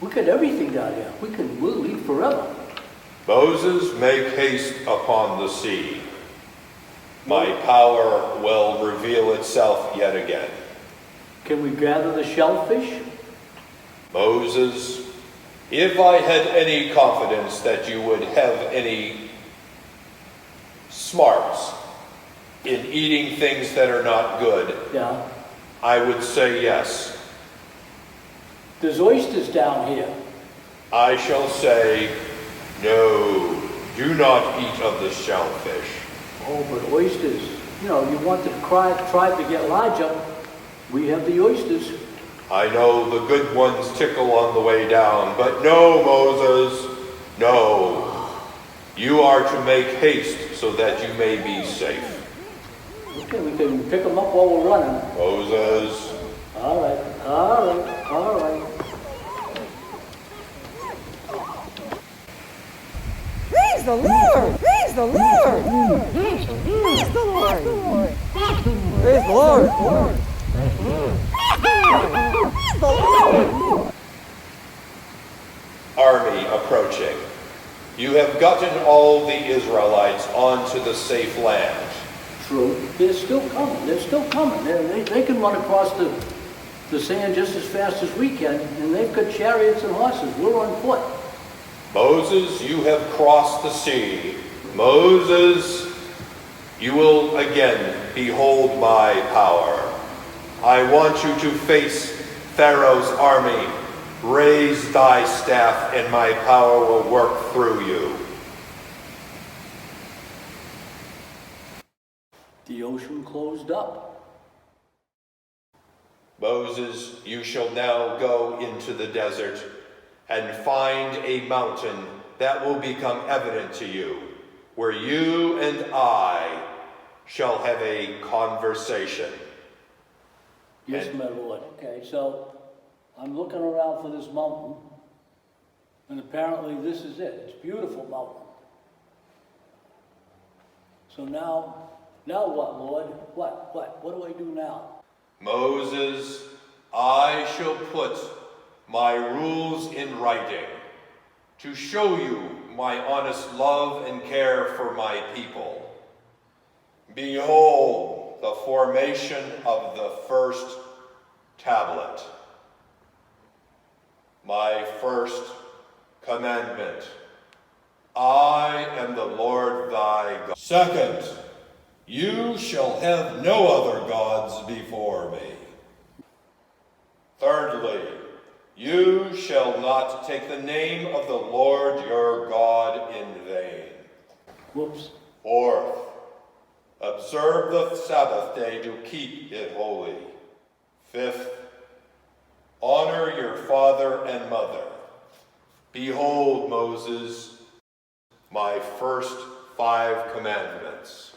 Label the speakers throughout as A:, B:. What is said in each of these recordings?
A: We got everything down here. We'll eat forever.
B: Moses, make haste upon the sea. My power will reveal itself yet again.
A: Can we gather the shellfish?
B: Moses, if I had any confidence that you would have any smarts in eating things that are not good,
A: Yeah.
B: I would say yes.
A: There's oysters down here.
B: I shall say, no, do not eat of the shellfish.
A: Oh, but oysters, you know, you want the tribe to get larger. We have the oysters.
B: I know the good ones tickle on the way down, but no, Moses, no. You are to make haste so that you may be safe.
A: Okay, we can pick them up while we're running.
B: Moses.
A: All right.
C: Praise the Lord! Praise the Lord! Praise the Lord! Praise the Lord!
B: Army approaching. You have gotten all the Israelites onto the safe land.
A: True. They're still coming. They can run across the sand just as fast as we can, and they've got chariots and horses. We're on foot.
B: Moses, you have crossed the sea. Moses, you will again behold my power. I want you to face Pharaoh's army. Raise thy staff, and my power will work through you.
A: The ocean closed up.
B: Moses, you shall now go into the desert and find a mountain that will become evident to you, where you and I shall have a conversation.
A: Yes, my Lord. Okay, so I'm looking around for this mountain, and apparently this is it. It's a beautiful mountain. So now what, Lord? What do I do now?
B: Moses, I shall put my rules in writing to show you my honest love and care for my people. Behold the formation of the first tablet. My first commandment. I am the Lord thy God. Second, you shall have no other gods before me. Thirdly, you shall not take the name of the Lord your God in vain.
A: Whoops.
B: Fourth, observe the Sabbath day to keep it holy. Fifth, honor your father and mother. Behold, Moses, my first 5 commandments.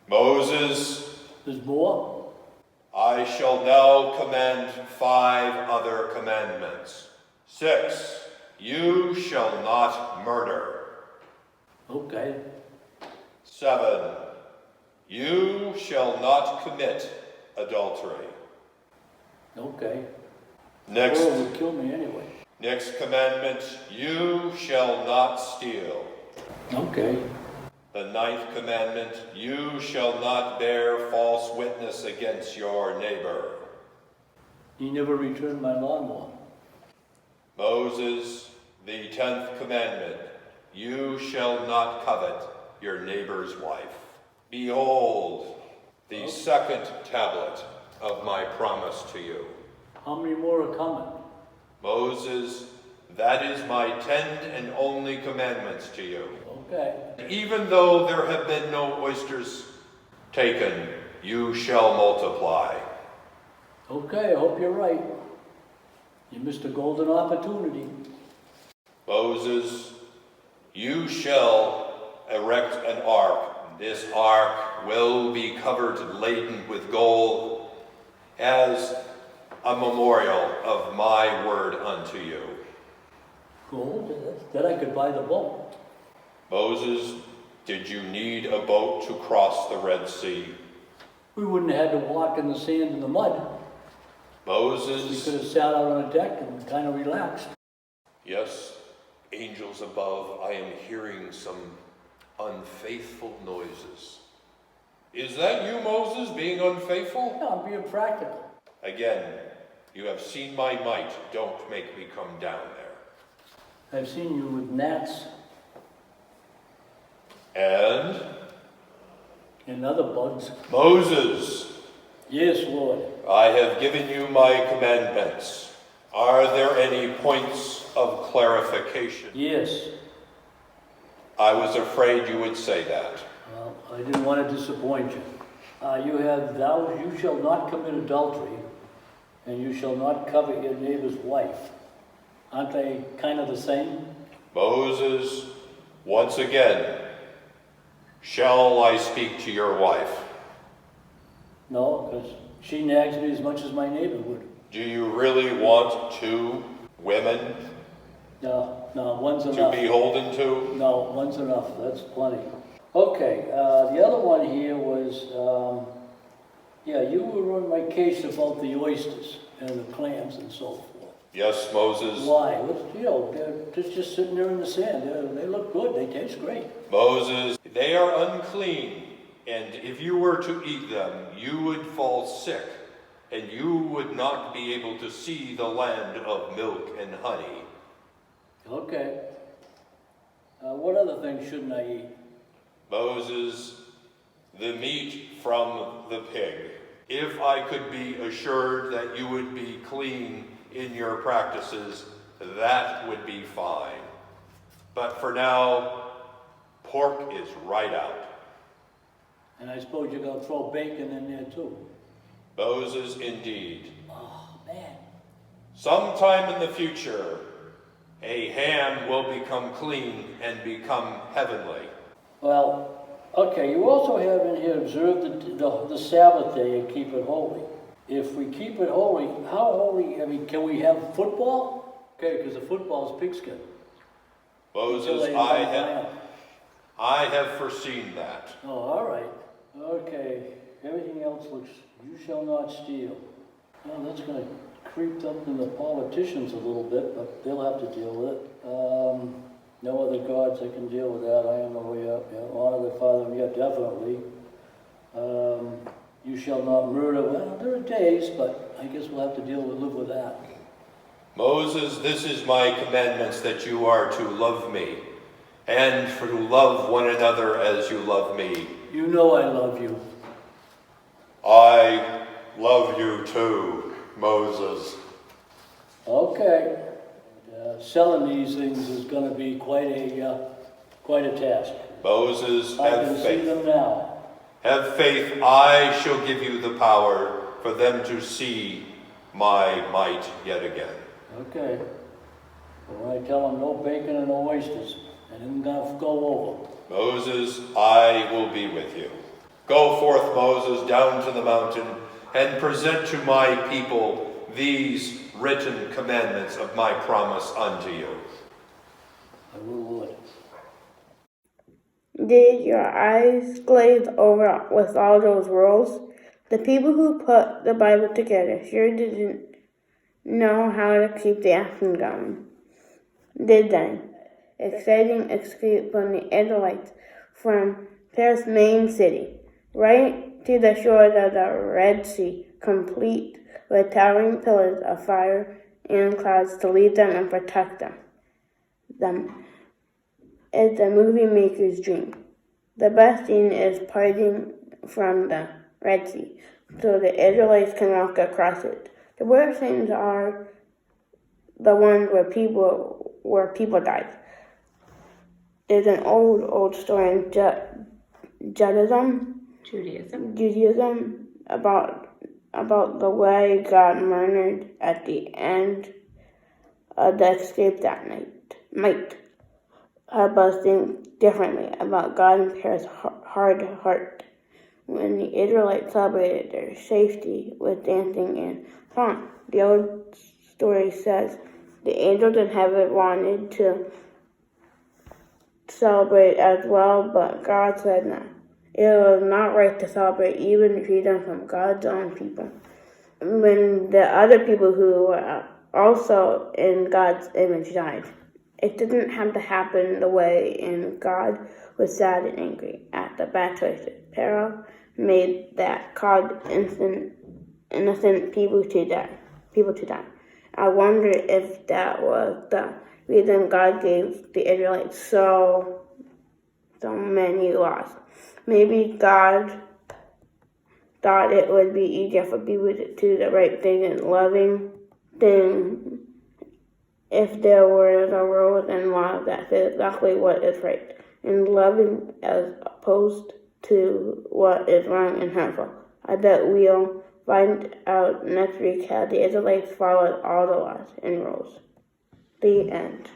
B: Moses,
A: There's more?
B: I shall now command 5 other commandments. 6, you shall not murder.
A: Okay.
B: 7, you shall not commit adultery.
A: Okay.
B: Next,
A: Or would kill me anyway.
B: next commandment, you shall not steal.
A: Okay.
B: The 9th commandment, you shall not bear false witness against your neighbor.
A: He never returned my lawnmower.
B: Moses, the 10th commandment, you shall not covet your neighbor's wife. Behold, the second tablet of my promise to you.
A: How many more are coming?
B: Moses, that is my 10th and only commandments to you.
A: Okay.
B: Even though there have been no oysters taken, you shall multiply.
A: Okay, I hope you're right. You missed a golden opportunity.
B: Moses, you shall erect an ark. This ark will be covered, laden with gold, as a memorial of my word unto you.
A: Gold? Then I could buy the boat.
B: Moses, did you need a boat to cross the Red Sea?
A: We wouldn't have had to walk in the sand and the mud. We
B: Moses.
A: could have sat out on a deck and kind of relaxed.
B: Yes, angels above, I am hearing some unfaithful noises. Is that you, Moses, being unfaithful?
A: Yeah, I'm being practical.
B: Again, you have seen my might. Don't make me come down there.
A: I've seen you with gnats
B: And
A: and other bugs.
B: Moses,
A: Yes, Lord.
B: I have given you my commandments. Are there any points of clarification?
A: Yes.
B: I was afraid you would say that.
A: Well, I didn't want to disappoint you. You shall not commit adultery, and you shall not covet your neighbor's wife. Aren't they kind of the same?
B: Moses, once again, shall I speak to your wife?
A: No, because she nags me as much as my neighbor would.
B: Do you really want two women
A: No, one's
B: to
A: enough.
B: be beholden to?
A: No, one's enough. That's plenty. Okay, the other one here was, you were on my case about the oysters and the clams and so forth.
B: Yes, Moses.
A: Why? They're just sitting there in the sand. They look good. They taste great.
B: Moses, they are unclean, and if you were to eat them, you would fall sick, and you would not be able to see the land of milk and honey.
A: Okay. What other things shouldn't I eat?
B: Moses, the meat from the pig. If I could be assured that you would be clean in your practices, that would be fine. But for now, pork is right out.
A: And I suppose you're going to throw bacon in there too.
B: Moses, indeed.
A: Oh, man.
B: Sometime in the future, a ham will become clean and become heavenly.
A: Well, okay, you also have in here observe the Sabbath day and keep it holy. If we keep it holy, how holy, can we have football? Okay, because the football is pigskin.
B: Moses, I have foreseen that.
A: Oh, all right. Okay, everything else looks, you shall not steal. Well, that's going to creep up in the politicians a little bit, but they'll have to deal with it. No other gods that can deal with that. I am the way up. Yeah, honor the father. Yeah, definitely. You shall not murder. Well, there are days, but I guess we'll have to live with that.
B: Moses, this is my commandments, that you are to love me, and to love one another as you love me.
A: You know I love you.
B: I love you too, Moses.
A: Okay. Selling these things is going to be quite a task.
B: Moses,
A: I
B: have
A: can see
B: faith.
A: them now.
B: Have faith, I shall give you the power for them to see my might yet again.
A: Okay. But when I tell them no bacon and no oysters, and I'm going to go over.
B: Moses, I will be with you. Go forth, Moses, down to the mountain, and present to my people these written commandments of my promise unto you.
A: I will, Lord.
D: Did your eyes glaze over with all those rules? The people who put the Bible together sure didn't know how to keep the action going, did they? Exciting escape from the Israelites from Paris' main city, right to the shores of the Red Sea, complete with towering pillars of fire and clouds to lead them and protect them. It's a movie maker's dream. The best scene is parting from the Red Sea, so the Israelites can walk across it. The worst scenes are the ones where people died. There's an old story in Judaism about the way God murmured at the end of the escape that night. Might help us think differently about God and Paris' hard heart when the Israelites celebrated their safety with dancing and song. The old story says the angels in heaven wanted to celebrate as well, but God said no. It was not right to celebrate even freedom from God's own people. when the other people who were also in God's image died. It didn't have to happen the way, and God was sad and angry at the bad choices. Pharaoh made that caused innocent people to die. I wonder if that was the reason God gave the Israelites so many laws. Maybe God thought it would be easier for people to do the right thing and loving thing if there were the rules and laws that said exactly what is right and loving as opposed to what is wrong and harmful. I bet we'll find out next week how the Israelites followed all the laws and rules. The end.